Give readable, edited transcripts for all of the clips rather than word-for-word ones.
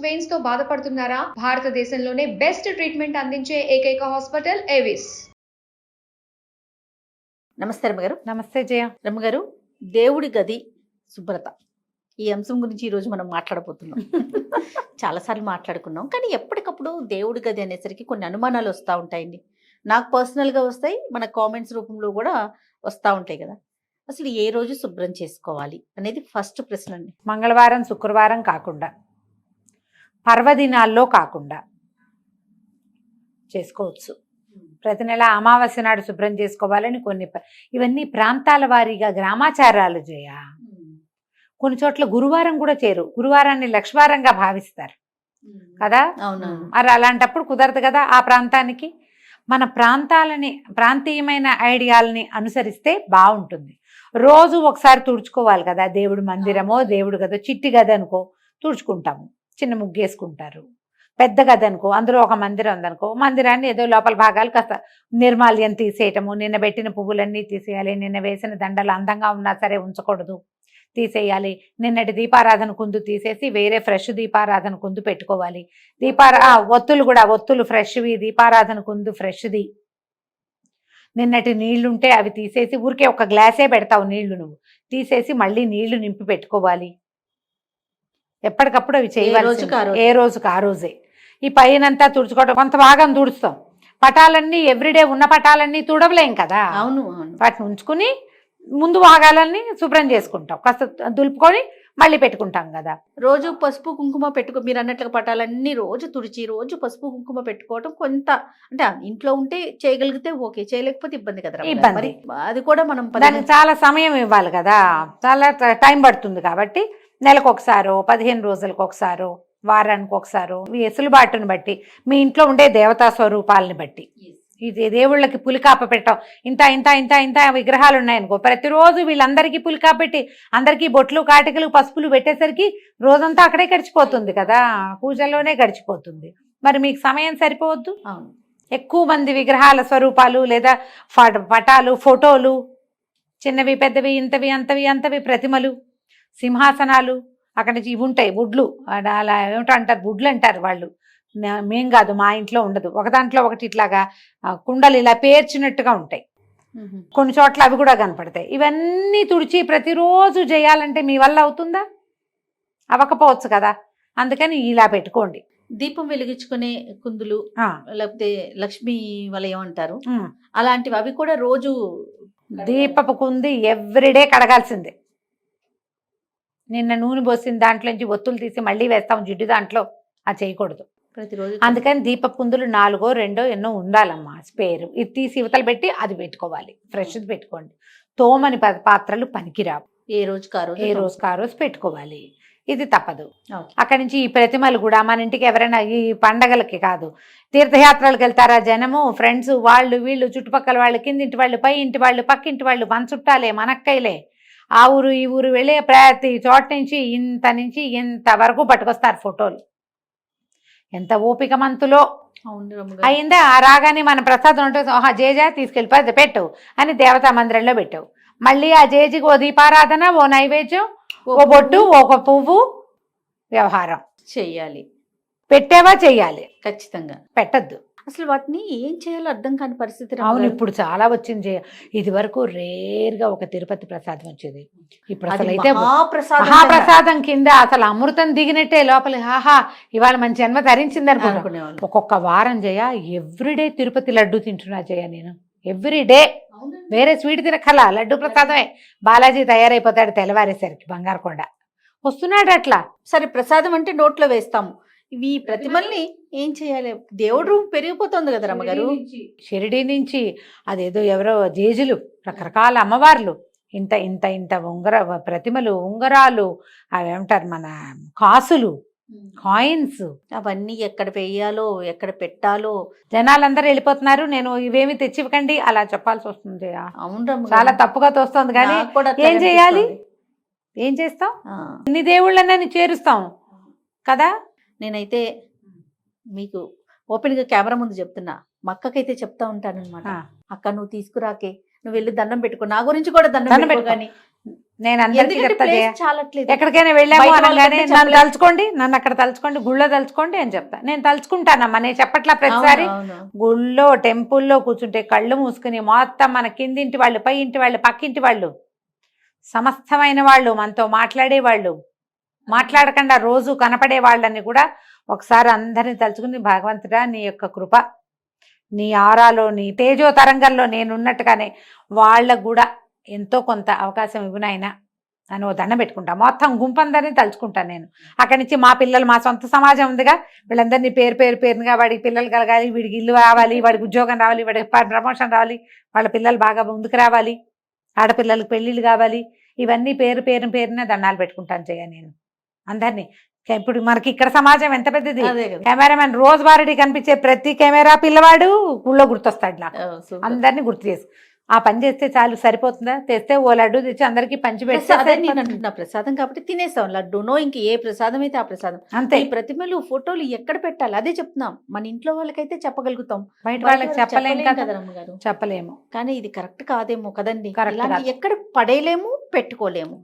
Veins తో బాధపడుతున్నారా? భారతదేశంలోనే బెస్ట్ ట్రీట్మెంట్ అందించే ఏకైక హాస్పిటల్ ఏవిస్. నమస్తే రమ్మగారు. నమస్తే జయ. రమ్మగారు, దేవుడి గది శుభ్రత ఈ అంశం గురించి ఈరోజు మనం మాట్లాడబోతున్నాం. చాలాసార్లు మాట్లాడుకున్నాం, కానీ ఎప్పటికప్పుడు దేవుడి గది అనేసరికి కొన్ని అనుమానాలు వస్తూ ఉంటాయండి. నాకు పర్సనల్గా వస్తాయి, మన కామెంట్స్ రూపంలో కూడా వస్తూ ఉంటాయి కదా. అసలు ఏ రోజు శుభ్రం చేసుకోవాలి అనేది ఫస్ట్ ప్రశ్న అండి. మంగళవారం శుక్రవారం కాకుండా, పర్వదినాల్లో కాకుండా చేసుకోవచ్చు. ప్రతి నెల అమావాస్య నాడు శుభ్రం చేసుకోవాలని కొన్ని ఇవన్నీ ప్రాంతాల వారీగా గ్రామాచారాలు చేయ. కొన్ని చోట్ల గురువారం కూడా చేరు, గురువారాన్ని లక్ష్వారంగా భావిస్తారు కదా. అవునవును. మరి అలాంటప్పుడు కుదరదు కదా. ఆ ప్రాంతానికి మన ప్రాంతీయమైన ఐడియాలని అనుసరిస్తే బాగుంటుంది. రోజు ఒకసారి తుడుచుకోవాలి కదా. దేవుడి మందిరమో దేవుడు గదో, చిట్టి గది అనుకో తుడుచుకుంటాము, చిన్న ముగ్గేసుకుంటారు. పెద్ద గది అనుకో, అందులో ఒక మందిరం ఉందనుకో, మందిరాన్ని ఏదో లోపల భాగాలు కాస్త నిర్మాల్యం తీసేయటము, నిన్న పెట్టిన పువ్వులన్నీ తీసేయాలి, నిన్న వేసిన దండలు అందంగా ఉన్నా సరే ఉంచకూడదు, తీసేయాలి. నిన్నటి దీపారాధన కుందు తీసేసి వేరే ఫ్రెష్ దీపారాధన కుందు పెట్టుకోవాలి. ఒత్తులు కూడా, ఒత్తులు ఫ్రెష్వి, దీపారాధన కుందు ఫ్రెష్ది. నిన్నటి నీళ్లుంటే అవి తీసేసి, ఊరికే ఒక గ్లాసే పెడతావు నీళ్లు, నువ్వు తీసేసి మళ్ళీ నీళ్లు నింపి పెట్టుకోవాలి. ఎప్పటికప్పుడు అవి చేయవచ్చు, ఏ రోజుకి ఆ రోజే. ఈ పైనంతా తుడుచుకోవడం, కొంత భాగం తుడుస్తాం. పటాలన్నీ ఎవ్రీడే ఉన్న పటాలన్నీ తుడవలేం కదా. అవును. వాటిని ఉంచుకుని ముందు భాగాలన్నీ శుభ్రం చేసుకుంటాం, కాస్త దులుపుకొని మళ్ళీ పెట్టుకుంటాం కదా. రోజు పసుపు కుంకుమ మీరు అన్నట్లుగా పటాలన్నీ రోజు తుడిచి రోజు పసుపు కుంకుమ పెట్టుకోవడం కొంత, అంటే ఇంట్లో ఉంటే చేయగలిగితే ఓకే, చేయలేకపోతే ఇబ్బంది కదా. ఇబ్బంది. అది కూడా మనం దానికి చాలా సమయం ఇవ్వాలి కదా, చాలా టైం పడుతుంది. కాబట్టి నెలకు ఒకసారో, 15 రోజులకు ఒకసారో, వారానికి ఒకసారో, మీ ఎసులుబాటును బట్టి, మీ ఇంట్లో ఉండే దేవతా స్వరూపాలని బట్టి. ఇది దేవుళ్ళకి పులికాప పెట్టాం, ఇంత ఇంత ఇంత ఇంత విగ్రహాలు ఉన్నాయనుకో, ప్రతిరోజు వీళ్ళందరికీ పులికాప పెట్టి అందరికీ బొట్లు కాటికలు పసుపులు పెట్టేసరికి రోజంతా అక్కడే గడిచిపోతుంది కదా, పూజల్లోనే గడిచిపోతుంది. మరి మీకు సమయం సరిపోవద్దు. ఎక్కువ మంది విగ్రహాల స్వరూపాలు లేదా పటాలు, ఫోటోలు, చిన్నవి పెద్దవి, ఇంతవి అంతవి అంతవి ప్రతిమలు, సింహాసనాలు, అక్కడి నుంచి ఇవి ఉంటాయి బుడ్లు, అలా ఏమిటో అంటారు, బుడ్లు అంటారు వాళ్ళు. మేం కాదు, మా ఇంట్లో ఉండదు. ఒక దాంట్లో ఒకటి ఇట్లాగా కుండలు ఇలా పేర్చినట్టుగా ఉంటాయి, కొన్ని చోట్ల అవి కూడా కనపడతాయి. ఇవన్నీ తుడిచి ప్రతిరోజు చేయాలంటే మీ వల్ల అవుతుందా? అవ్వకపోవచ్చు కదా. అందుకని ఇలా పెట్టుకోండి. దీపం వెలిగించుకునే కుందులు, లేకపోతే లక్ష్మీ వలయం అంటారు, అలాంటివి అవి కూడా రోజు దీపపు కుంది ఎవ్రీడే కడగాల్సిందే. నిన్న నూనె పోసిన దాంట్లోంచి ఒత్తులు తీసి మళ్ళీ వేస్తాం జిడ్డు దాంట్లో, అది చేయకూడదు ప్రతిరోజు. అందుకని దీపపు కుందులు 4 2 ఎన్నో ఉండాలమ్మా, స్పేరు. ఇది తీసి ఇవతలు పెట్టి అది పెట్టుకోవాలి, ఫ్రెష్ది పెట్టుకోండి. తోమని పాత్రలు పనికిరావు, ఏ రోజుకి ఆ రోజు పెట్టుకోవాలి. ఇది తప్పదు. అక్కడి నుంచి ఈ ప్రతిమలు కూడా మన ఇంటికి ఎవరైనా ఈ పండగలకి కాదు, తీర్థయాత్రలకు వెళ్తారా జనము, ఫ్రెండ్స్, వాళ్ళు వీళ్ళు, చుట్టుపక్కల వాళ్ళు, కిందింటి వాళ్ళు, పై ఇంటి వాళ్ళు, పక్కింటి వాళ్ళు, మన చుట్టాలే, మనక్కైలే, ఆ ఊరు ఈ ఊరు వెళ్ళే ప్రతి చోట నుంచి ఇంత వరకు పట్టుకొస్తారు ఫోటోలు. ఎంత ఓపిక మంతులో అయిందా. ఆ రాగానే మన ప్రసాదం ఉంటుంది, జేజా తీసుకెళ్ళిపోయి పెట్టు అని దేవతా మందిరంలో పెట్టావు. మళ్ళీ ఆ జేజికి ఓ దీపారాధన, ఓ నైవేద్యం, ఓ బొట్టు, ఒక పువ్వు, వ్యవహారం చెయ్యాలి. పెట్టావా చెయ్యాలి, ఖచ్చితంగా. పెట్టద్దు. అసలు వాటిని ఏం చేయాలో అర్థం కాని పరిస్థితి. అవును, ఇప్పుడు చాలా వచ్చింది. ఇది వరకు రేర్గా ఒక తిరుపతి ప్రసాదం వచ్చేది, ఇప్పుడు అసలు అయితే మహాప్రసాదం కింద అసలు అమృతం దిగినట్టే లోపలి. హాహా, ఇవాళ మంచి జన్మ ధరించింది అనుకునేవాళ్ళు. ఒక్కొక్క వారం జయ ఎవ్రీడే తిరుపతి లడ్డు తింటున్నా జయ నేను, ఎవ్రీడే. వేరే స్వీట్ తినకలా, లడ్డు ప్రసాదమే. బాలాజీ తయారైపోతాడు తెల్లవారేసరికి, బంగారకొండ వస్తున్నాడు అట్లా. సరే, ప్రసాదం అంటే నోట్లో వేస్తాము, ఇవి ప్రతిమల్ని ఏం చేయాలి? దేవుడు రూమ్ పెరిగిపోతుంది కదా రమ్మగారు. షిరిడి నుంచి అదేదో ఎవరో జేజులు, రకరకాల అమ్మవార్లు, ఇంత ఇంత ఇంత ప్రతిమలు, ఉంగరాలు, అవేమంటారు మన కాసులు, కాయిన్స్, అవన్నీ ఎక్కడ వేయాలో ఎక్కడ పెట్టాలో జనాలందరూ వెళ్ళిపోతున్నారు. నేను ఇవేమి తెచ్చివ్వకండి అలా చెప్పాల్సి వస్తుంది. అవును, చాలా తప్పుగా తోస్తుంది. కానీ ఏం చేయాలి, ఏం చేస్తాం? ఇన్ని దేవుళ్ళని చేరుస్తాం కదా. నేనైతే మీకు ఓపెన్గా కెమెరా ముందు చెప్తున్నా, మా అక్కకైతే చెప్తా ఉంటాను అనమాట, అక్క నువ్వు తీసుకురాకే, నువ్వు వెళ్ళి దండం పెట్టుకో, నా గురించి కూడా దండం పెట్టుకో. కానీ నేను అందరికీ ఎందుకంటే చెప్తా జయ, place చాలట్లేదు. ఎక్కడికైనా వెళ్ళాము బయట అనగానే వాళ్ళకంటే నన్ను చెప్పలేదు. తలుచుకోండి, నన్ను అక్కడ తలుచుకోండి, గుళ్ళో తలుచుకోండి అని చెప్తా. నేను తలుచుకుంటానమ్మా, నేను చెప్పట్లా ప్రతిసారి. అవును. గుళ్ళో టెంపుల్లో కూర్చుంటే కళ్ళు మూసుకుని మొత్తం మన కిందింటి వాళ్ళు, పై ఇంటి వాళ్ళు, పక్కింటి వాళ్ళు, సమస్తమైన వాళ్ళు, మనతో మాట్లాడేవాళ్ళు, మాట్లాడకుండా రోజు కనపడే వాళ్ళని కూడా ఒకసారి అందరిని తలుచుకుని, భగవంతుడా నీ యొక్క కృప, నీ ఆరాలో, నీ తేజో తరంగంలో నేనున్నట్టుగానే వాళ్ళకు కూడా ఎంతో కొంత అవకాశం ఇవ్వనైనా అని ఓ దండం పెట్టుకుంటా. మొత్తం గుంపందరినీ తలుచుకుంటాను నేను. అక్కడి నుంచి మా పిల్లలు, మా సొంత సమాజం ఉందిగా, వీళ్ళందరినీ పేరుగా వాడికి పిల్లలు కలగాలి, వీడికి ఇల్లు రావాలి, వాడికి ఉద్యోగం రావాలి, వాడికి ప్రమోషన్ రావాలి, వాళ్ళ పిల్లలు బాగా ముందుకు రావాలి, ఆడపిల్లలకు పెళ్ళిళ్ళు కావాలి, ఇవన్నీ పేరున దండాలు పెట్టుకుంటాను జయ నేను అందరినీ. ఇప్పుడు మనకి ఇక్కడ సమాజం ఎంత పెద్దది. అదే కదా. కెమెరామెన్ రోజువారీ కనిపించే ప్రతి కెమెరా పిల్లవాడు ఊళ్ళో గుర్తొస్తాడు నాకు. సూపర్. అందరినీ గుర్తు చేసి ఆ పని చేస్తే చాలు, సరిపోతుందా? తెస్తే ఓ లడ్డు తెచ్చి అందరికి పంచి అదే నేను పెడితే అంటున్నా, ప్రసాదం కాబట్టి తినేస్తాం. లడ్డూనో ఇంక ఏ ప్రసాదం అయితే ఆ ప్రసాదం. అంతే. ఈ ప్రతిమలు ఫోటోలు ఎక్కడ పెట్టాలి అదే చెప్తున్నాం. మన ఇంట్లో వాళ్ళకైతే చెప్పగలుగుతాం, బయట వాళ్ళకి చెప్పలేం కదా, రమ్మగారు. చెప్పలేము. కానీ ఇది కరెక్ట్ కాదేమో కదండి. Correct ఇలాంటి కాదు. ఎక్కడ పడేయలేము, పెట్టుకోలేము.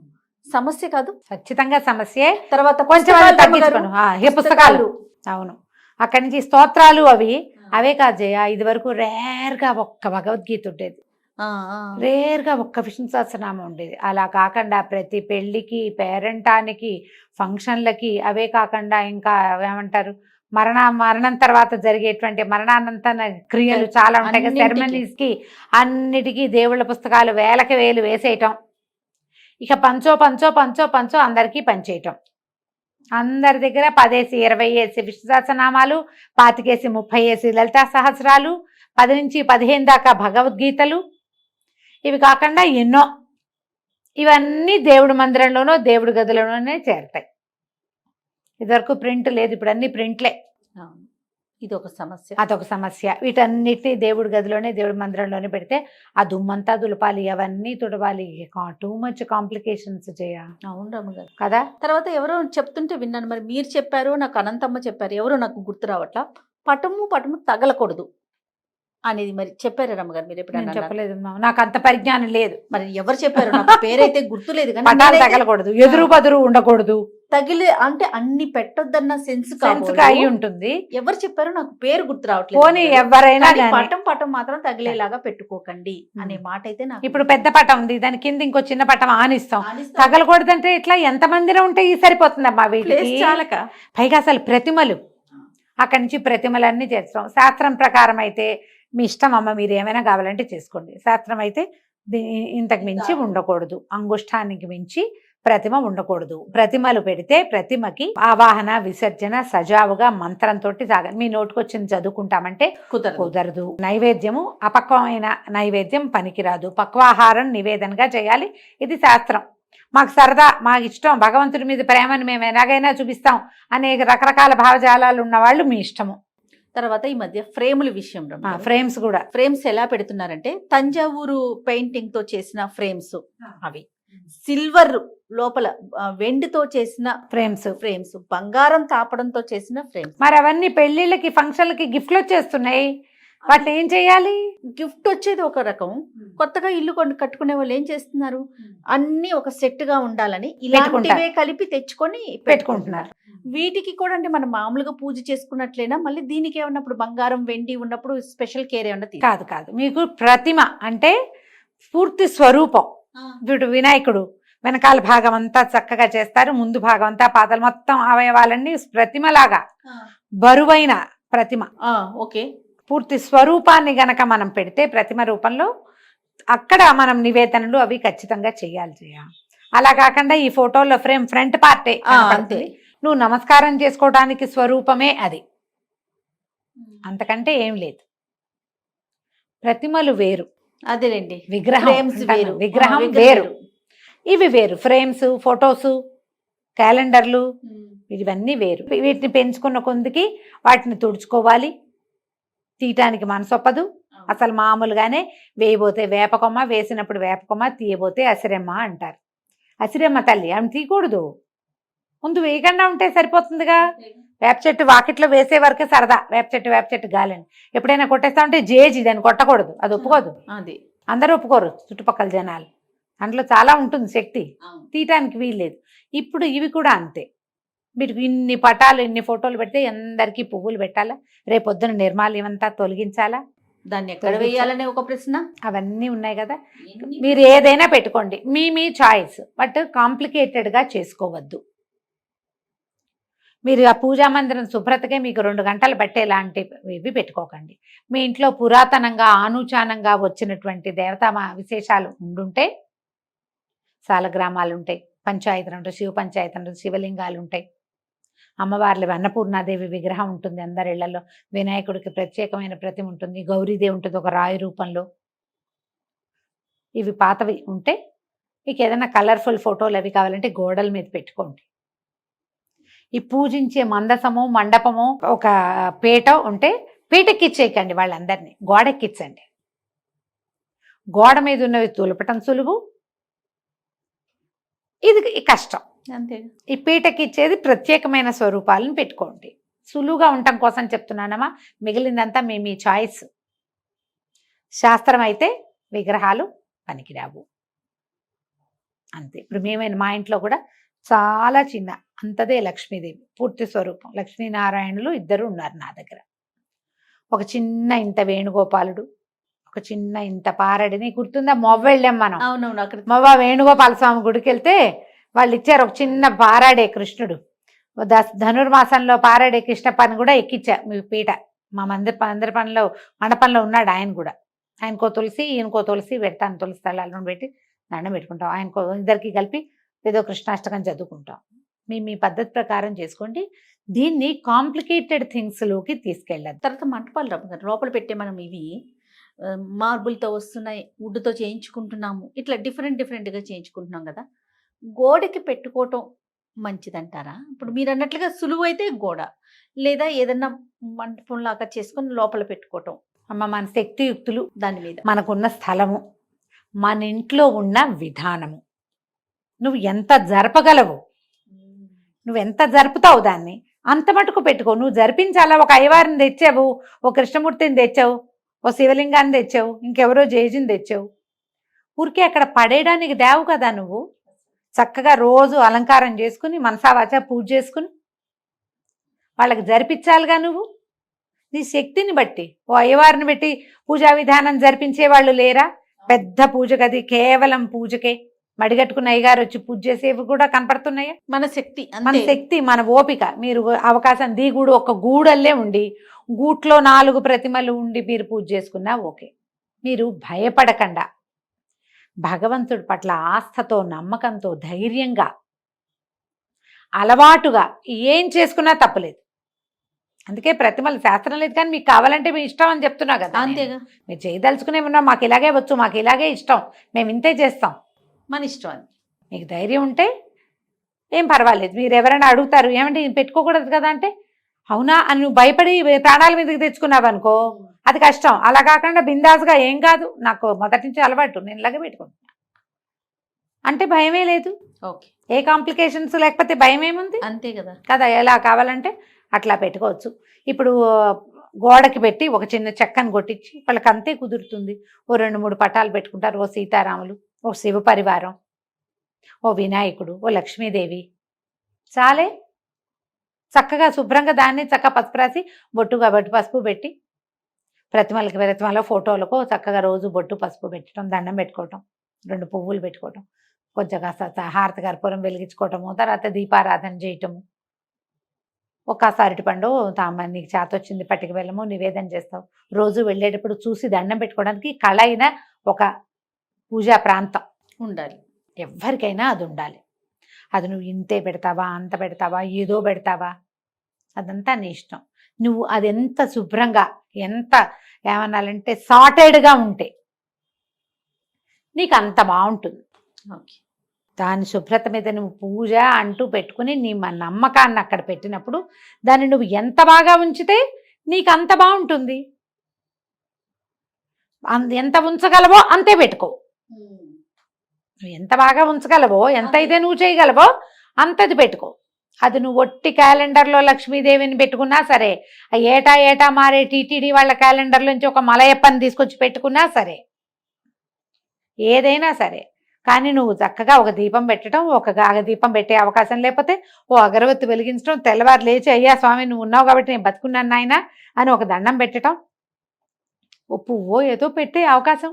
సమస్య కాదు. ఖచ్చితంగా సమస్యే. తర్వాత కొంచెం పుస్తకాలు తగ్గించుకోను. ఈ పుస్తకాలు, అవును, అక్కడి నుంచి స్తోత్రాలు అవే కాదు జయ. ఇది వరకు రేర్గా ఒక్క భగవద్గీత ఉండేది, రేర్గా ఒక్క విష్ణు సహస్రనామం ఉండేది. అలా కాకుండా ప్రతి పెళ్లికి, పేరెంటానికి, ఫంక్షన్లకి, అవే కాకుండా ఇంకా ఏమంటారు, మరణం తర్వాత జరిగేటువంటి మరణానంతర క్రియలు చాలా ఉంటాయి కదా, అన్నింటికి. సెరమనీస్ కి అన్నిటికీ దేవుళ్ళ పుస్తకాలు వేలకి వేలు వేసేయటం. ఇక పంచో అందరికీ పంచేయటం. అందరి దగ్గర 10 20 విష్ణు సహస్రనామాలు, 25 30 లలితా సహస్రాలు, 10 నుంచి 15 దాకా భగవద్గీతలు, ఇవి కాకుండా ఎన్నో. ఇవన్నీ దేవుడి మందిరంలోనో దేవుడి గదిలోనే చేరతాయి. ఇదివరకు ప్రింట్ లేదు, ఇప్పుడు అన్ని ప్రింట్లే. ఇది ఒక సమస్య. అదొక సమస్య. వీటన్నిటిని దేవుడి గదిలోనే, దేవుడి మందిరంలోనే పెడితే ఆ దుమ్మంతా దులపాలి, అవన్నీ తుడవాలి, టూ మచ్ కాంప్లికేషన్స్ చేయ. అవును రమ్మగారు కదా. తర్వాత ఎవరో చెప్తుంటే విన్నాను, మరి మీరు చెప్పారు, నాకు అనంతమ్మ చెప్పారు, ఎవరో నాకు గుర్తు రావట్లా, పటము తగలకూడదు అనేది మరి చెప్పారు రమ్మగారు. మీరు నేను ఎప్పుడైనా చెప్పలేదు, నాకు అంత పరిజ్ఞానం లేదు. మరి ఎవరు చెప్పారు? నాకు పేరైతే గుర్తులేదు, కానీ పటాలు నేనైతే తగలకూడదు, ఎదురు బదురు ఉండకూడదు, తగిలే అంటే అన్ని పెట్టొద్దన్న సెన్స్ అయి ఉంటుంది. ఎవరు చెప్పారు? నాకు పేరు గుర్తు రావట్లేదు. పోనీ ఎవరైనా కానీ గానీ. పటం మాత్రం తగిలేలాగా పెట్టుకోకండి అనే మాట అయితే నాకు ఇప్పుడు పెద్ద పటం ఉంది, దాని కింద ఇంకో చిన్న పటం ఆనిస్తాం. ఆనిస్తాం. తగలకూడదంటే ఇట్లా ఎంత మందిరం ఉంటాయి, సరిపోతుందమ్మా ప్లేస్ వీటికి. చాలక. పైగా అసలు ప్రతిమలు, అక్కడి నుంచి ప్రతిమలన్నీ చేస్తాం. శాస్త్రం ప్రకారం అయితే మీ ఇష్టం అమ్మ, మీరు ఏమైనా కావాలంటే చేసుకోండి. శాస్త్రం అయితే ఇంతకు మించి ఉండకూడదు, అంగుష్టానికి మించి ప్రతిమ ఉండకూడదు. ప్రతిమలు పెడితే ప్రతిమకి ఆవాహన, విసర్జన సజావుగా మంత్రంతో సాగాలి. మీ నోటికొచ్చింది చదువుకుంటామంటే కుదరదు. నైవేద్యము అపక్వమైన నైవేద్యం పనికిరాదు, పక్వాహారం నివేదనగా చేయాలి. ఇది శాస్త్రం. మాకు సరదా, మాకు ఇష్టం, భగవంతుడి మీద ప్రేమను మేము ఎలాగైనా చూపిస్తాం అనే రకరకాల భావజాలాలు ఉన్న వాళ్ళు మీ ఇష్టము. తర్వాత ఈ మధ్య ఫ్రేముల విషయం, ఫ్రేమ్స్ కూడా, ఫ్రేమ్స్ ఎలా పెడుతున్నారంటే తంజావూరు పెయింటింగ్ తో చేసిన ఫ్రేమ్స్, అవి సిల్వర్ లోపల వెండితో చేసిన ఫ్రేమ్స్, బంగారం తాపడంతో చేసిన ఫ్రేమ్స్. మరి అవన్నీ పెళ్లిళ్ళకి, ఫంక్షన్లకి గిఫ్ట్లు వచ్చేస్తున్నాయి, వాటిని ఏం చేయాలి? గిఫ్ట్ వచ్చేది ఒక రకం, కొత్తగా ఇల్లు కట్టుకునే వాళ్ళు ఏం చేస్తున్నారు, అన్ని ఒక సెట్ గా ఉండాలని ఇలాంటివే కలిపి తెచ్చుకొని పెట్టుకుంటున్నారు. వీటికి కూడా అంటే మనం మామూలుగా పూజ చేసుకున్నట్లేనా, మళ్ళీ దీనికి ఏమన్నప్పుడు బంగారం వెండి ఉన్నప్పుడు స్పెషల్ కేర్ ఏమన్నా? కాదు, మీకు ప్రతిమ అంటే పూర్తి స్వరూపం. వీడు వినాయకుడు వెనకాల భాగం అంతా చక్కగా చేస్తారు, ముందు భాగం అంతా పాదాలు మొత్తం అవయవాలన్నీ ప్రతిమలాగా బరువైన ప్రతిమ. ఓకే, పూర్తి స్వరూపాన్ని గనక మనం పెడితే ప్రతిమ రూపంలో, అక్కడ మనం నివేదనలు అవి ఖచ్చితంగా చేయాలి. అలా కాకుండా ఈ ఫోటోలో ఫ్రంట్ పార్టే అంతే, నువ్వు నమస్కారం చేసుకోవడానికి స్వరూపమే అది, అంతకంటే ఏం లేదు. ప్రతిమలు వేరు, అదేలేండి, విగ్రహం వేరు, ఇవి వేరు. ఫ్రేమ్స్, ఫొటోస్, క్యాలెండర్లు, ఇవన్నీ వేరు. వీటిని పెంచుకున్న కొందికి వాటిని తుడుచుకోవాలి, తీయటానికి మనసొప్పదు. అసలు మామూలుగానే వేయబోతే వేపకొమ్మ, వేసినప్పుడు వేపకొమ్మ, తీయబోతే అసిరెమ్మ అంటారు. అసిరెమ్మ తల్లి ఆమె తీయకూడదు, ముందు వేయకుండా ఉంటే సరిపోతుందిగా. వేప చెట్టు వాకిట్లో వేసే వరకే సరదా, వేప చెట్టు గాలని. ఎప్పుడైనా కొట్టేస్తా ఉంటే జేజీ, దాన్ని కొట్టకూడదు, అది ఒప్పుకోదు. అది అందరూ ఒప్పుకోరు, చుట్టుపక్కల జనాలు. అందులో చాలా ఉంటుంది శక్తి, తీయటానికి వీల్లేదు. ఇప్పుడు ఇవి కూడా అంతే. మీరు ఇన్ని పటాలు ఇన్ని ఫోటోలు పెడితే అందరికీ పువ్వులు పెట్టాలా, రేపొద్దున నిర్మాల్యం అంతా తొలగించాలా, దాన్ని ఎక్కడ వేయాలనే ఒక ప్రశ్న. అవన్నీ ఉన్నాయి కదా. మీరు ఏదైనా పెట్టుకోండి, మీ చాయిస్, బట్ కాంప్లికేటెడ్గా చేసుకోవద్దు. మీరు ఆ పూజా మందిరం శుభ్రతకే మీకు 2 గంటలు పట్టేలాంటివి పెట్టుకోకండి. మీ ఇంట్లో పురాతనంగా ఆనూచానంగా వచ్చినటువంటి దేవతా విశేషాలు ఉండుంటే, సాలగ్రామాలు ఉంటాయి, పంచాయతీలు ఉంటాయి, శివ పంచాయతీ ఉంటుంది, శివలింగాలు ఉంటాయి, అమ్మవార్లు అన్నపూర్ణాదేవి విగ్రహం ఉంటుంది అందరి ఇళ్లలో, వినాయకుడికి ప్రత్యేకమైన ప్రతిమ ఉంటుంది, గౌరీదేవి ఉంటుంది ఒక రాయి రూపంలో. ఇవి పాతవి ఉంటే మీకు ఏదైనా కలర్ఫుల్ ఫోటోలు అవి కావాలంటే గోడల మీద పెట్టుకోండి. ఈ పూజించే మందసము మండపము ఒక పీట ఉంటే పీటెక్కిచ్చేయకండి, వాళ్ళందరినీ గోడెక్కించండి. గోడ మీద ఉన్నవి తులపటం సులువు, ఇది కష్టం. అంతే. ఈ పీటకిచ్చేది ప్రత్యేకమైన స్వరూపాలను పెట్టుకోండి. సులువుగా ఉండటం కోసం చెప్తున్నానమ్మా, మిగిలిందంతా మీ చాయిస్. శాస్త్రం అయితే విగ్రహాలు పనికిరావు అంతే. ఇప్పుడు మా ఇంట్లో కూడా చాలా చిన్న అంతదే లక్ష్మీదేవి పూర్తి స్వరూపం, లక్ష్మీనారాయణులు ఇద్దరు ఉన్నారు నా దగ్గర. ఒక చిన్న ఇంత వేణుగోపాలుడు, ఒక చిన్న ఇంత పారడిని గుర్తుందా, మొవ్వ వెళ్ళాం మనం. అవునవును. అక్కడ మొవ్వ వేణుగోపాల స్వామి గుడికి వెళ్తే వాళ్ళు ఇచ్చారు ఒక చిన్న పారాడే కృష్ణుడు. ధనుర్మాసంలో పారాడే కృష్ణ పని కూడా ఎక్కిచ్చా మీ పీట. మా మందిర పనిలో మండపంలో ఉన్నాడు ఆయన కూడా. ఆయనకో తులసి ఈయనకో తులసి పెడతాను, తులసి తలాలను పెట్టి దండం పెట్టుకుంటాం. ఆయనకో ఇద్దరికి కలిపి ఏదో కృష్ణాష్టకం చదువుకుంటాం. మీ పద్ధతి ప్రకారం చేసుకోండి. దీన్ని కాంప్లికేటెడ్ థింగ్స్లోకి తీసుకెళ్ళదు. తర్వాత మంటపాలు రమ్మ లోపల పెట్టే మనం ఇవి మార్బుల్తో వస్తున్నాయి, వుడ్తో చేయించుకుంటున్నాము, ఇట్లా డిఫరెంట్గా చేయించుకుంటున్నాం కదా. గోడకి పెట్టుకోవటం మంచిదంటారా? ఇప్పుడు మీరు అన్నట్లుగా సులువు అయితే గోడ, లేదా ఏదన్నా మంటపం లాగా చేసుకొని లోపల పెట్టుకోవటం. అమ్మ, మన శక్తియుక్తులు, దాని మీద మనకున్న స్థలము, మన ఇంట్లో ఉన్న విధానము, నువ్వు ఎంత జరపగలవు, నువ్వు ఎంత జరుపుతావు దాన్ని అంత మటుకు పెట్టుకో. నువ్వు జరిపించాలా, ఒక అయ్యవారిని తెచ్చావు, ఓ కృష్ణమూర్తిని తెచ్చావు, ఓ శివలింగాన్ని తెచ్చావు, ఇంకెవరో జేజిని తెచ్చావు, ఊరికే అక్కడ పడేయడానికి దేవు కదా. నువ్వు చక్కగా రోజు అలంకారం చేసుకుని మనసావాచ పూజ చేసుకుని వాళ్ళకి జరిపించాలిగా. నువ్వు నీ శక్తిని బట్టి ఓ అయ్యవారిని పెట్టి పూజా విధానం జరిపించే వాళ్ళు లేరా? పెద్ద పూజ గది కేవలం పూజకే మడిగట్టుకున్న అయ్యగారు వచ్చి పూజ చేసేవి కూడా కనపడుతున్నాయా? మన శక్తి, మన ఓపిక. మీరు అవకాశం దిగుడు ఒక గూడల్లే ఉండి గూట్లో 4 ప్రతిమలు ఉండి మీరు పూజ చేసుకున్నా ఓకే. మీరు భయపడకుండా భగవంతుడి పట్ల ఆస్థతో నమ్మకంతో ధైర్యంగా అలవాటుగా ఏం చేసుకున్నా తప్పలేదు. అందుకే ప్రతిమలు శాస్త్రం లేదు, కానీ మీకు కావాలంటే మీ ఇష్టం అని చెప్తున్నా కదా. అంతేగా. మీరు చేయదలుచుకునే ఉన్నా, మాకు ఇలాగే వచ్చు, మాకు ఇలాగే ఇష్టం, మేము ఇంతే చేస్తాం, మన ఇష్టం అని మీకు ధైర్యం ఉంటే ఏం పర్వాలేదు. మీరు ఎవరైనా అడుగుతారు ఏమంటే పెట్టుకోకూడదు కదా అంటే, అవునా అని నువ్వు భయపడి ప్రాణాల మీదకి తెచ్చుకున్నావు అనుకో, అది కష్టం. అలా కాకుండా బిందాస్గా ఏం కాదు, నాకు మొదటి నుంచి అలవాటు, నేను ఇలాగే పెట్టుకుంటున్నా అంటే భయమే లేదు. ఓకే. ఏ కాంప్లికేషన్స్ లేకపోతే భయం ఏముంది? అంతే కదా. కదా, ఎలా కావాలంటే అట్లా పెట్టుకోవచ్చు. ఇప్పుడు గోడకి పెట్టి ఒక చిన్న చెక్కను కొట్టించి వాళ్ళకి అంతే కుదురుతుంది. ఓ 2-3 పటాలు పెట్టుకుంటారు, ఓ సీతారాములు, ఓ శివ పరివారం, ఓ వినాయకుడు, ఓ లక్ష్మీదేవి, చాలే. చక్కగా శుభ్రంగా దాన్ని చక్కగా పసుపు రాసి బొట్టుగా బొట్టు పసుపు పెట్టి ప్రతిమల ఫోటోలకు చక్కగా రోజు బొట్టు పసుపు పెట్టడం, దండం పెట్టుకోవటం, 2 పువ్వులు పెట్టుకోవటం, కొంచెం కాస్త హారతి కర్పూరం వెలిగించుకోవటము, తర్వాత దీపారాధన చేయటము, ఒక్కసారి అరటిపండు నీకు చేత వచ్చింది పట్టుకు వెళ్ళము నివేదన చేస్తావు. రోజు వెళ్ళేటప్పుడు చూసి దండం పెట్టుకోవడానికి కళ అయిన ఒక పూజా ప్రాంతం ఉండాలి. ఎవరికైనా అది ఉండాలి. అది నువ్వు ఇంతే పెడతావా, అంత పెడతావా, ఏదో పెడతావా, అదంతా నీ ఇష్టం. నువ్వు అది ఎంత శుభ్రంగా, ఎంత ఏమన్నాలంటే సార్టెడ్గా ఉంటే నీకు అంత బాగుంటుంది. ఓకే. దాని శుభ్రత మీద నువ్వు పూజ అంటూ పెట్టుకుని నీ నమ్మకాన్ని అక్కడ పెట్టినప్పుడు దాన్ని నువ్వు ఎంత బాగా ఉంచితే నీకు అంత బాగుంటుంది. ఎంత ఉంచగలవో అంతే పెట్టుకో. నువ్వు ఎంత బాగా ఉంచగలవో, ఎంత అయితే నువ్వు చేయగలవో అంతది పెట్టుకో. అది నువ్వు ఒట్టి క్యాలెండర్లో లక్ష్మీదేవిని పెట్టుకున్నా సరే, ఏటా మారే టీటీడీ వాళ్ళ క్యాలెండర్లోంచి ఒక మలయప్పని తీసుకొచ్చి పెట్టుకున్నా సరే, ఏదైనా సరే కానీ నువ్వు చక్కగా ఒక దీపం పెట్టడం, ఒక దీపం పెట్టే అవకాశం లేకపోతే ఓ అగరవత్తి వెలిగించడం, తెల్లవారు లేచి అయ్యా స్వామి నువ్వు ఉన్నావు కాబట్టి నేను బతుకున్నాను నాయన అని ఒక దండం పెట్టడం, ఓ పువ్వో ఏదో పెట్టే అవకాశం,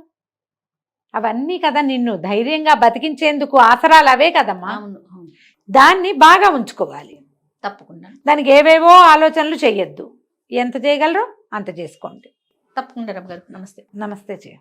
అవన్నీ కదా నిన్ను ధైర్యంగా బతికించేందుకు ఆసరాలు అవే కదమ్మా. అవును అవును దాన్ని బాగా ఉంచుకోవాలి. తప్పకుండా దానికి ఏవేవో ఆలోచనలు చెయ్యొద్దు. ఎంత చేయగలరో అంత చేసుకోండి. తప్పకుండా రమ్య గారు. నమస్తే. నమస్తే జయ.